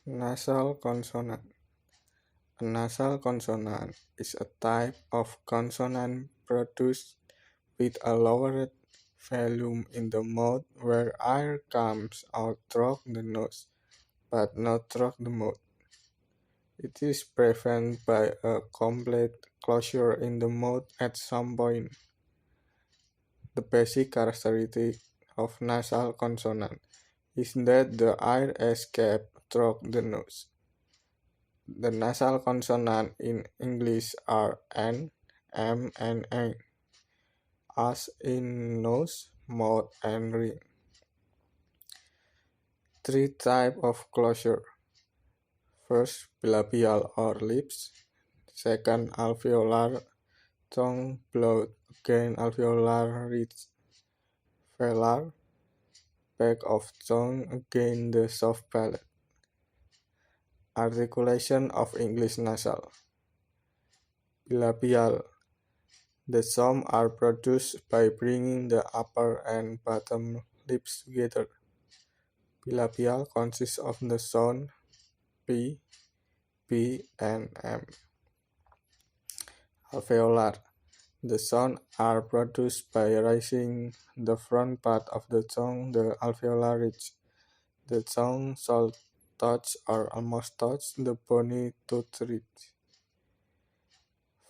Nasal consonant. A nasal consonant is a type of consonant produced with a lowered volume in the mouth where air comes out through the nose, but not through the mouth. It is prevented by a complete closure in the mouth at some point. The basic characteristic of nasal consonant is that the air escapes through the nose. The nasal consonants in English are N, M, and N, as in nose, mouth, and ring. Three types of closure. First, bilabial or lips. Second, alveolar tongue blood. Again, alveolar ridge. Velar, back of tongue. Again, the soft palate. Articulation of English nasal. Bilabial. The sounds are produced by bringing the upper and bottom lips together. Bilabial consists of the sound P, B, and M. Alveolar. The sounds are produced by raising the front part of the tongue, the alveolar ridge. The tongue should touch or almost touch the bony tooth ridge.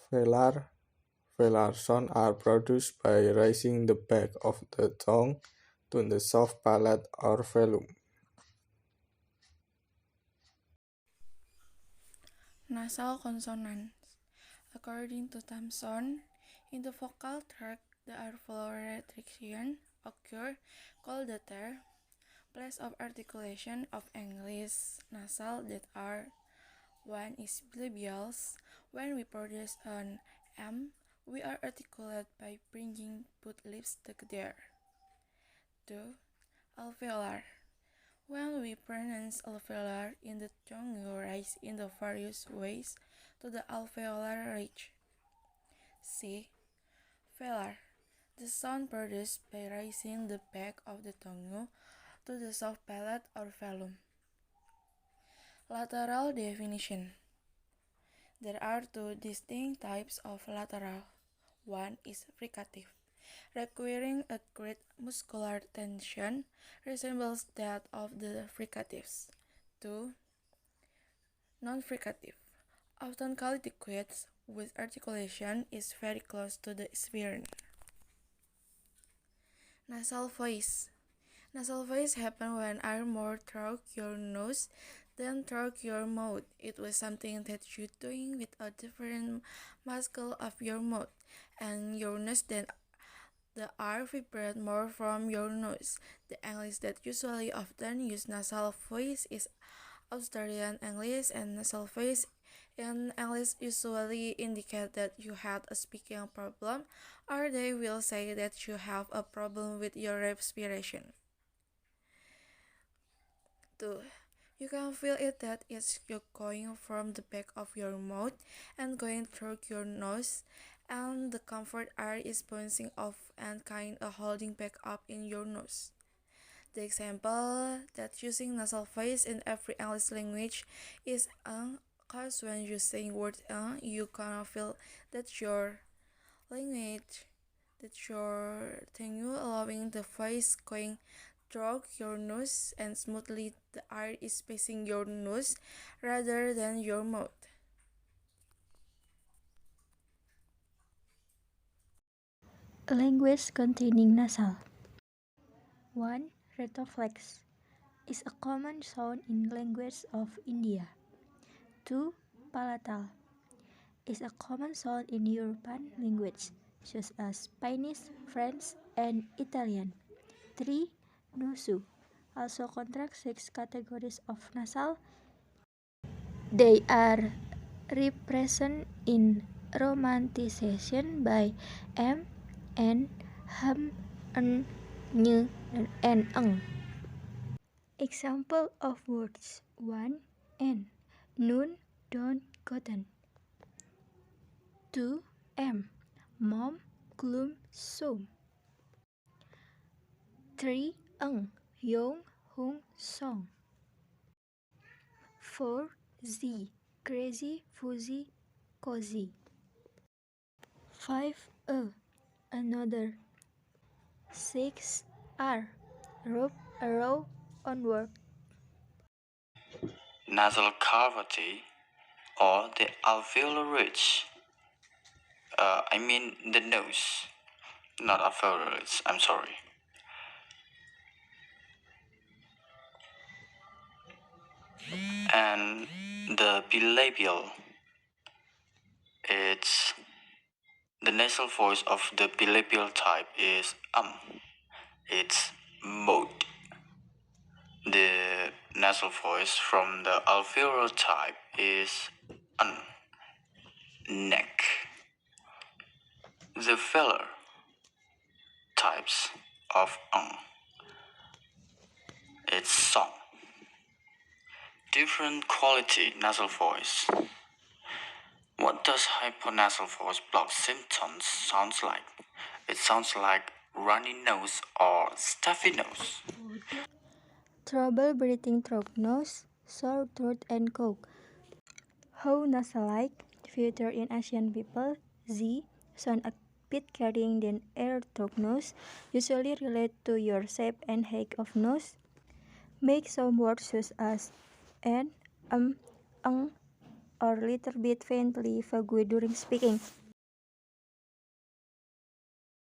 Velar. Velar sounds are produced by raising the back of the tongue to the soft palate or velum. Nasal consonants. According to Thomson, in the vocal tract, the alveolar retraction occurs called the tear, place of articulation of English nasal that are. One is bilabials. When we produce an M, we are articulate by bringing both lips together. 2. Alveolar. When we pronounce alveolar in the tongue, we rise in the various ways to the alveolar ridge. C. Velar. The sound produced by raising the back of the tongue to the soft palate or velum. Lateral definition. There are two distinct types of lateral. One is fricative, requiring a great muscular tension, resembles that of the fricatives. 2. Non-fricative, often colloquial with articulation, is very close to the sphincter. Nasal voice. Nasal voice happens when air more through your nose than through your mouth. It was something that you're doing with a different muscle of your mouth and your nose, then the air vibrate more from your nose. The English that usually often use nasal voice is Australian English, and nasal voice in English usually indicate that you had a speaking problem, or they will say that you have a problem with your respiration. 2. You can feel it that it's going from the back of your mouth and going through your nose, and the comfort air is bouncing off and kind of holding back up in your nose. The example that using nasal voice in every English language is cause when you saying word you can feel that your language, that your tongue allowing the voice going through your nose and smoothly the air is passing your nose rather than your mouth. Language containing nasal. 1. Retoflex is a common sound in language of India. 2. Palatal is a common sound in European languages such as Spanish, French, and Italian. 3. Nusu also contracts 6 categories of nasal. They are represented in romanticization by M, N, H, N, Ny, and Ng. Example of words. 1. N. Nun, don't, gotten. 2. M. Mom, gloom, soom. 3. Ng. Yong, hung, song. 4. Z. Crazy, fuzzy, cozy. 5. Another. 6. R. Rope, arrow, onward. Nasal cavity or the alveolar ridge. I mean the nose, not alveolar ridge, I'm sorry. And the bilabial, it's the nasal voice of the bilabial type is it's mode. The nasal voice from the alveolar type is neck. The velar types of it's song. Different quality nasal voice. What does hyponasal voice block symptoms sounds like? It sounds like runny nose or stuffy nose. Trouble breathing through nose, sore throat and cough. How nasal-like, feature in Asian people. Z. Sound a bit carrying the air through nose, usually relate to your shape and height of nose. Make some words such as and, or little bit faintly vague during speaking.